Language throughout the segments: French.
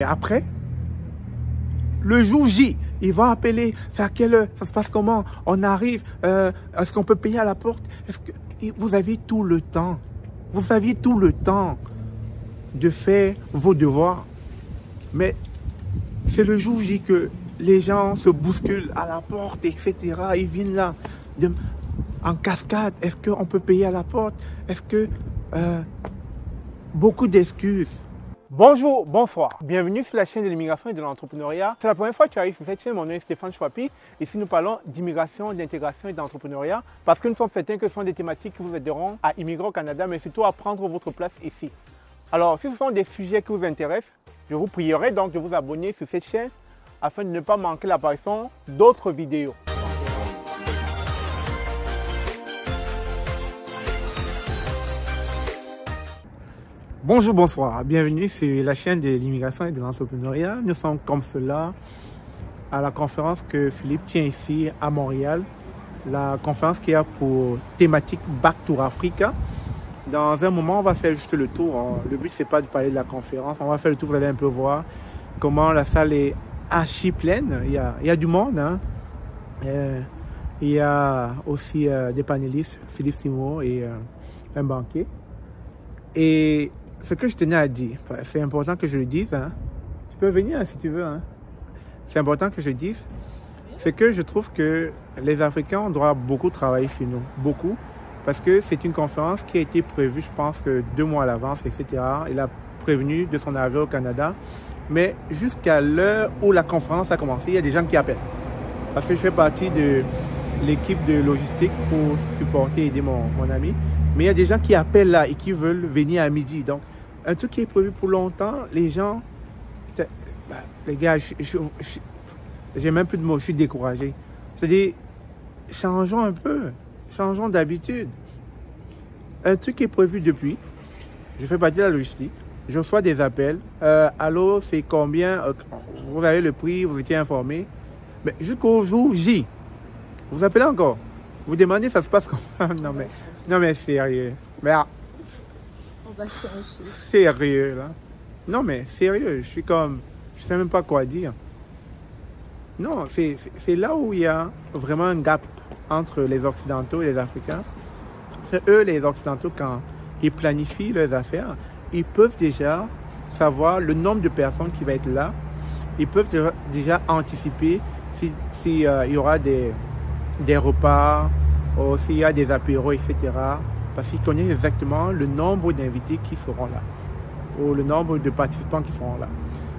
Et après, le jour J, il va appeler, c'est à quelle heure, ça se passe comment, on arrive, est-ce qu'on peut payer à la porte, est-ce que... Et vous aviez tout le temps, vous aviez tout le temps de faire vos devoirs. Mais c'est le jour J que les gens se bousculent à la porte, etc. Ils viennent là en cascade. Est-ce qu'on peut payer à la porte? Est-ce que... beaucoup d'excuses. Bonjour, bonsoir. Bienvenue sur la chaîne de l'immigration et de l'entrepreneuriat. C'est la première fois que tu arrives sur cette chaîne. Mon nom est Stéphane Chouapi. Ici, nous parlons d'immigration, d'intégration et d'entrepreneuriat parce que nous sommes certains que ce sont des thématiques qui vous aideront à immigrer au Canada, mais surtout à prendre votre place ici. Alors, si ce sont des sujets qui vous intéressent, je vous prierai donc de vous abonner sur cette chaîne afin de ne pas manquer l'apparition d'autres vidéos. Bonjour, bonsoir. Bienvenue sur la chaîne de l'immigration et de l'entrepreneuriat. Nous sommes comme cela à la conférence que Philippe tient ici à Montréal. La conférence qui a pour thématique Back to Africa. Dans un moment, on va faire juste le tour. Le but, c'est pas de parler de la conférence. On va faire le tour, vous allez un peu voir comment la salle est archi pleine. Il y a du monde. Hein. Il y a aussi des panélistes, Philippe Simo et un banquier. Et ce que je tenais à dire, c'est important que je le dise. Hein. Tu peux venir si tu veux. Hein. C'est important que je le dise. C'est que je trouve que les Africains, on doit beaucoup travailler chez nous. Beaucoup. Parce que c'est une conférence qui a été prévue, je pense, que 2 mois à l'avance, etc. Il a prévenu de son arrivée au Canada. Mais jusqu'à l'heure où la conférence a commencé, il y a des gens qui appellent. Parce que je fais partie de l'équipe de logistique pour supporter et aider mon ami. Mais il y a des gens qui appellent là et qui veulent venir à midi. Donc, un truc qui est prévu pour longtemps, les gens... les gars, j'ai même plus de mots, je suis découragé. C'est-à-dire, changeons un peu. Changeons d'habitude. Un truc qui est prévu depuis, je fais partie de la logistique, je reçois des appels. Allô, c'est combien? Vous avez le prix, vous étiez informé. Mais jusqu'au jour J, vous appelez encore. Vous demandez, ça se passe comment? Non mais sérieux. Mais, on va changer. Sérieux, là. Non mais sérieux, je suis comme... Je sais même pas quoi dire. Non, c'est là où il y a vraiment un gap entre les Occidentaux et les Africains. C'est eux, les Occidentaux, quand ils planifient leurs affaires, ils peuvent déjà savoir le nombre de personnes qui va être là. Ils peuvent déjà anticiper s'il y aura des repas, ou s'il y a des apéros, etc. Parce qu'ils connaissent exactement le nombre d'invités qui seront là, ou le nombre de participants qui seront là.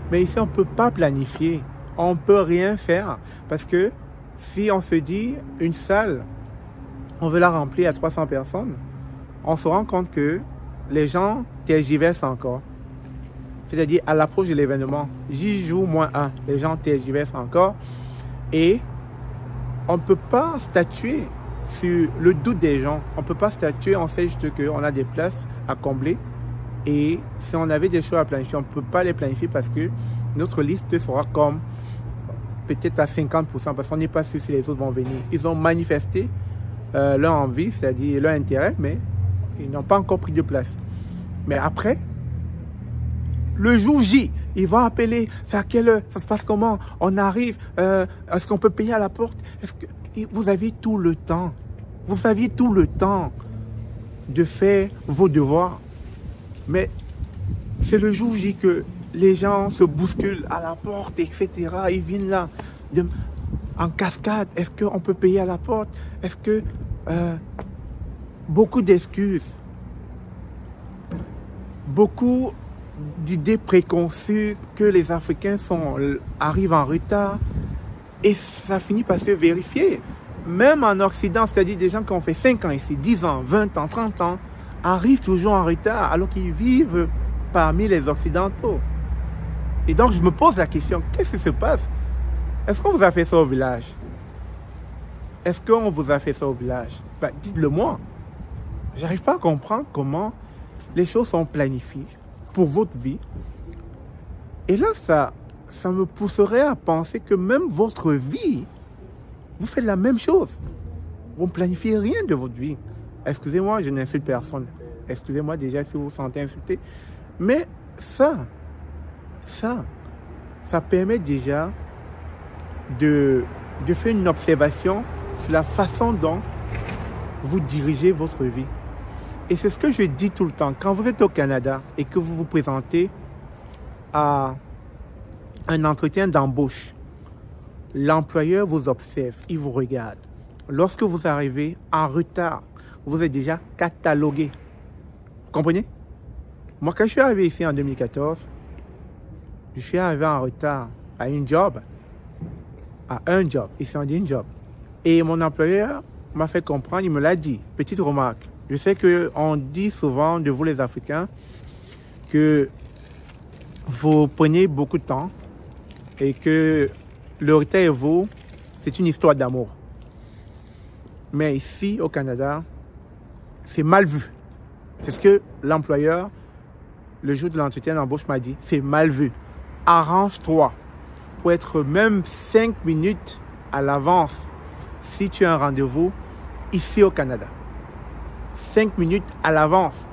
Mais ici, on ne peut pas planifier. On ne peut rien faire. Parce que si on se dit, une salle, on veut la remplir à 300 personnes, on se rend compte que les gens tergiversent encore. C'est-à-dire, à l'approche de l'événement, J-1, les gens tergiversent encore. Et on ne peut pas statuer sur le doute des gens. On ne peut pas statuer, on sait juste qu'on a des places à combler. Et si on avait des choses à planifier, on ne peut pas les planifier parce que notre liste sera comme peut-être à 50%, parce qu'on n'est pas sûr si les autres vont venir. Ils ont manifesté leur envie, c'est-à-dire leur intérêt, mais ils n'ont pas encore pris de place. Mais après, le jour J, il va appeler, c'est à quelle heure, ça se passe comment, on arrive, est-ce qu'on peut payer à la porte, est-ce que... Et vous aviez tout le temps, vous aviez tout le temps de faire vos devoirs. Mais c'est le jour J que les gens se bousculent à la porte, etc. Ils viennent là en cascade. Est-ce qu'on peut payer à la porte? Est-ce que... beaucoup d'excuses. Beaucoup d'idées préconçues que les Africains arrivent en retard. Et ça finit par se vérifier. Même en Occident, c'est-à-dire des gens qui ont fait 5 ans ici, 10 ans, 20 ans, 30 ans, arrivent toujours en retard alors qu'ils vivent parmi les Occidentaux. Et donc, je me pose la question, qu'est-ce qui se passe? Est-ce qu'on vous a fait ça au village? Est-ce qu'on vous a fait ça au village? Ben, dites-le moi. J'arrive pas à comprendre comment les choses sont planifiées pour votre vie. Et là, ça me pousserait à penser que même votre vie, vous faites la même chose. Vous ne planifiez rien de votre vie. Excusez-moi, je n'insulte personne. Excusez-moi déjà si vous vous sentez insulté. Mais ça, ça permet déjà de faire une observation sur la façon dont vous dirigez votre vie. Et c'est ce que je dis tout le temps. Quand vous êtes au Canada et que vous vous présentez à un entretien d'embauche, l'employeur vous observe, il vous regarde. Lorsque vous arrivez en retard, vous êtes déjà catalogué. Vous comprenez? Moi, quand je suis arrivé ici en 2014, je suis arrivé en retard à un job. Ici on dit un job. Et mon employeur m'a fait comprendre, il me l'a dit. Petite remarque. Je sais qu'on dit souvent de vous les Africains que vous prenez beaucoup de temps et que le retard et vous, c'est une histoire d'amour. Mais ici, au Canada, c'est mal vu. C'est ce que l'employeur, le jour de l'entretien d'embauche, m'a dit. C'est mal vu. Arrange-toi pour être même 5 minutes à l'avance si tu as un rendez-vous ici au Canada. 5 minutes à l'avance.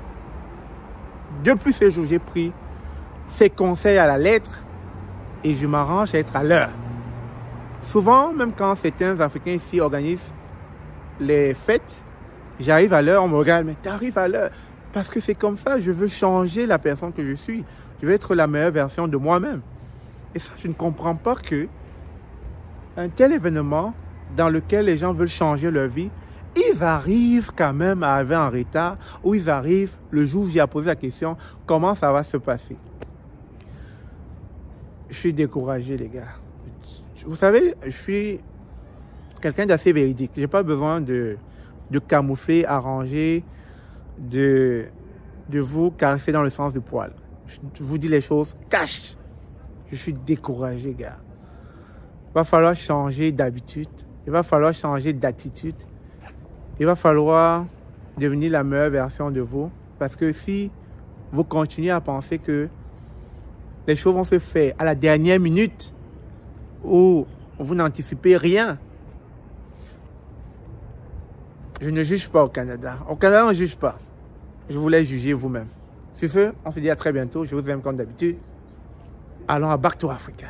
Depuis ce jour, j'ai pris ces conseils à la lettre et je m'arrange à être à l'heure. Souvent, même quand certains Africains ici organisent les fêtes, j'arrive à l'heure, on me regarde, mais tu arrives à l'heure. Parce que c'est comme ça, je veux changer la personne que je suis. Je veux être la meilleure version de moi-même. Et ça, je ne comprends pas que un tel événement dans lequel les gens veulent changer leur vie, ils arrivent quand même à arriver en retard, ou ils arrivent le jour où j'ai posé la question, comment ça va se passer? Je suis découragé, les gars. Vous savez, je suis quelqu'un d'assez véridique. Je n'ai pas besoin de camoufler, arranger, de vous caresser dans le sens du poil. Je vous dis les choses cash. Je suis découragé, gars. Il va falloir changer d'habitude. Il va falloir changer d'attitude. Il va falloir devenir la meilleure version de vous. Parce que si vous continuez à penser que les choses vont se faire à la dernière minute où vous n'anticipez rien, je ne juge pas au Canada. Au Canada, on ne juge pas. Je vous laisse juger vous-même. Sur ce, on se dit à très bientôt. Je vous aime comme d'habitude. Allons à Back to Africa.